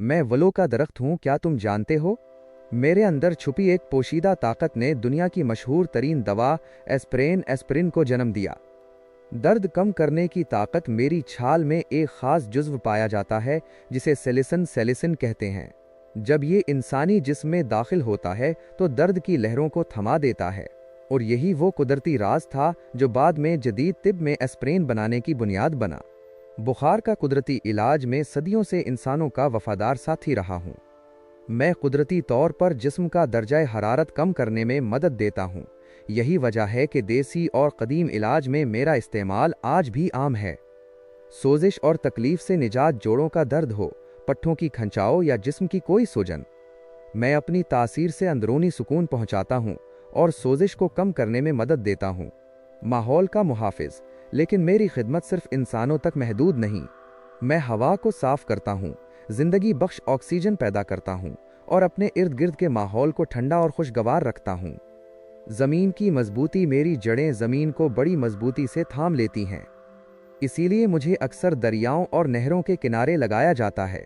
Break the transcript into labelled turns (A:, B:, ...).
A: मैं वलो का दरख्त हूँ, क्या तुम जानते हो? मेरे अंदर छुपी एक पोशीदा ताकत ने दुनिया की मशहूर तरीन दवा एस्प्रिन को जन्म दिया। दर्द कम करने की ताकत मेरी छाल में एक खास जुज्व पाया जाता है जिसे सेलिसिन कहते हैं। जब ये इंसानी जिस्म में दाखिल होता है तो दर्द की लहरों को थमा देता है, और यही वो कुदरती राज था जो बाद में जदीद तिब में एस्प्रिन बनाने की बुनियाद बना। बुखार का कुदरती इलाज में सदियों से इंसानों का वफादार साथी रहा हूँ। मैं कुदरती तौर पर जिस्म का दर्जाए हरारत कम करने में मदद देता हूँ। यही वजह है कि देसी और कदीम इलाज में मेरा इस्तेमाल आज भी आम है। सोजिश और तकलीफ से निजात, जोड़ों का दर्द हो, पट्ठों की खंचाओ या जिस्म की कोई सूजन, मैं अपनी तासीर से अंदरूनी सुकून पहुंचाता हूं और सोजिश को कम करने में मदद देता हूं। माहौल का मुहाफिज, लेकिन मेरी खिदमत सिर्फ इंसानों तक महदूद नहीं। मैं हवा को साफ करता हूं, जिंदगी बख्श ऑक्सीजन पैदा करता हूं और अपने इर्द गिर्द के माहौल को ठंडा और खुशगवार रखता हूं। जमीन की मजबूती, मेरी जड़ें जमीन को बड़ी मजबूती से थाम लेती हैं। इसीलिए मुझे अक्सर दरियाओं और नहरों के किनारे लगाया जाता है।